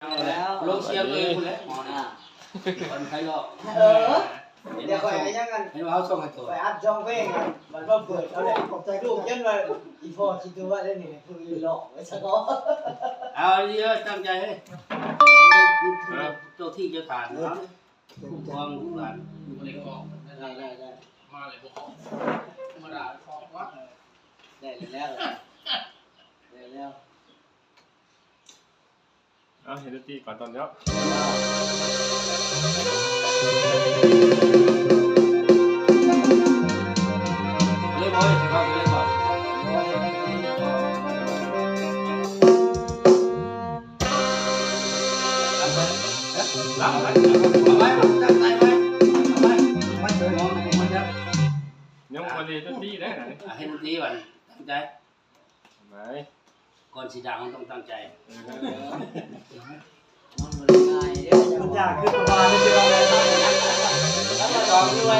ลงเชียงเลยคุณเลยหมอนะคนไทยก็เดี๋ยวคอยให้ยังกัน เห็นว่าเขาส่งให้ตัว ไปอัดช่องเพลงกันมันก็เปิดเอาเลยขอบใจลูกยันว่าอีพ่อคิดดูว่าได้นี่คือหลอกไว้ซะก็ เอาเยอะตั้งใจให้เจ้าที่เจ้าทานนะคุ้มครองลูกหลาน ได้มาเลยพวกเขาธรรมดาฟองวะ ได้แล้วได้แล้ว เอาเฮดตี้ก่อนตอนเนี้ย เลยบ่อยเข้าไปเลยบ่รับไปเอาไว้ตั้งใจไว้เอาไว้ไม่เคยมองมันจะ ยังวันนี้เฮดตี้ได้ไหน ให้ดนตรีวันตั้งใจ ไหน ก่อนสีดังต้องตั้งใจ มันง่ายเด้อมันยากขึ้นประมาณนี้เดียวเลยแล้วก็ดอกด้วย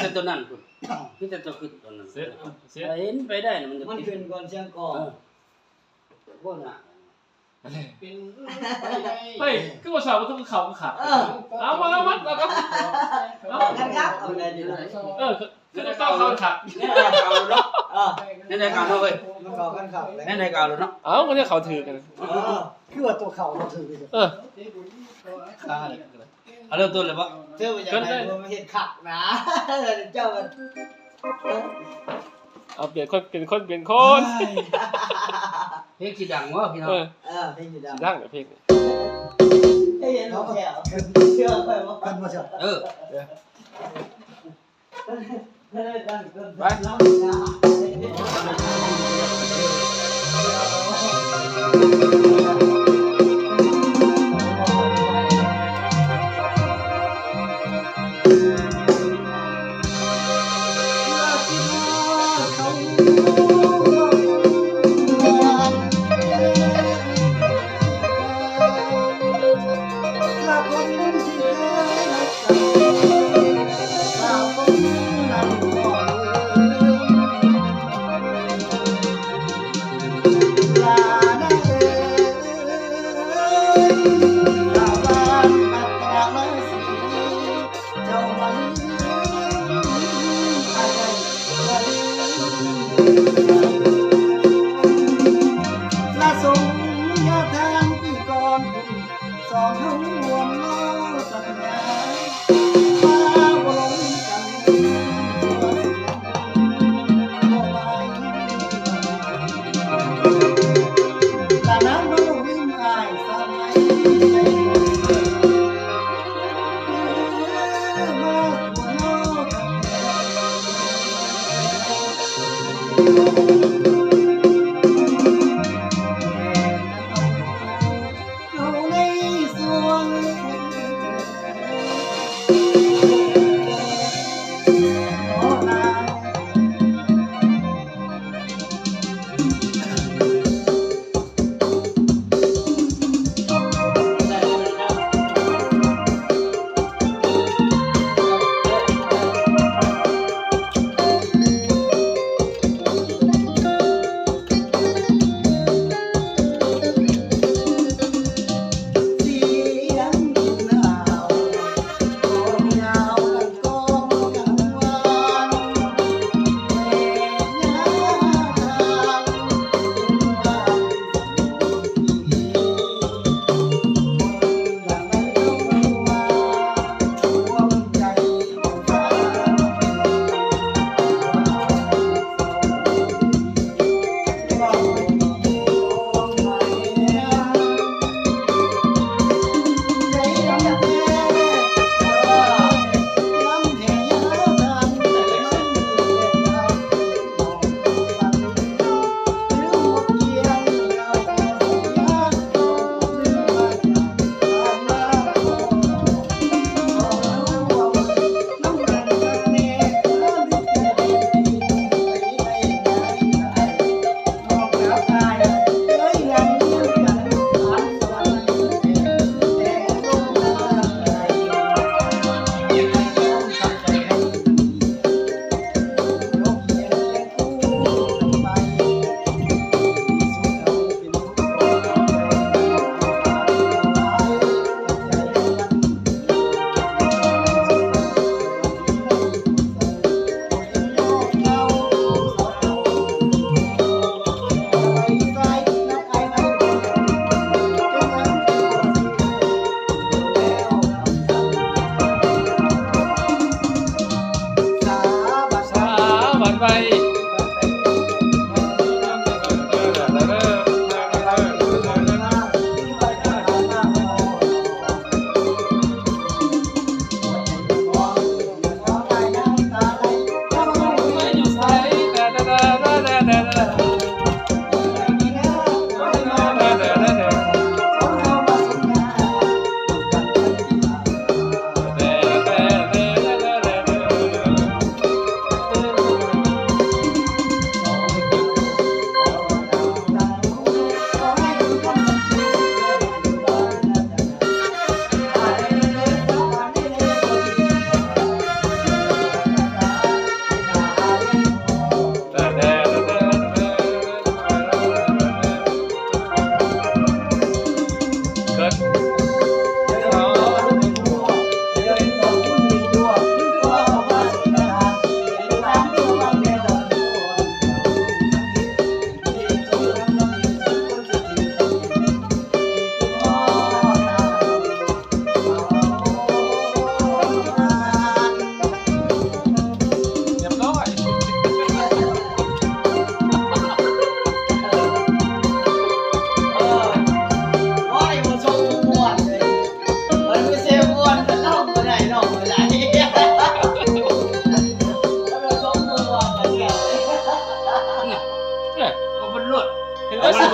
แต่ตัวนั้นคุณพี่แต่ตัวขึ้นตัวนั้น เสียเสีย เห็นไปได้มันจะ มันขึ้นก่อนเชียงกอ บ่น่ะ เป็น เฮ้ยคือว่าสาวมันต้องเขาขาดเอามาแล้วมัดแล้วก็ กันครับเอาได้ดีเลย คือจะต้องเขาขาด นี่ได้ข่าวแล้วเนาะ เออ นี่ได้ข่าวเนาะเว้ย มันเข้ากันครับเลย นี่ได้ข่าวแล้วเนาะ เอ้ามันจะเขาถือกัน คือว่าตัวเข่าเราถือ ค่าเลยเอาเริ่มต้นเลยบ่ เธอไปอยากให้ผมเห็นขักนะเจ้ามัน เอาเปลี่ยนคนเปลี่ยนคนเปลี่ยนคน เพลงสิดังวะพี่น้อง เพลงสีดำ ดังกับเพลง ให้เห็นเขาแถวเชื่อไปว่ากันมาเชื่อ เออ ไ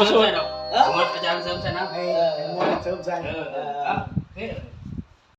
เสริมใส่ดอกอาจารย์เสริมใส่นะ ให้มวยเสริมใส่ เออ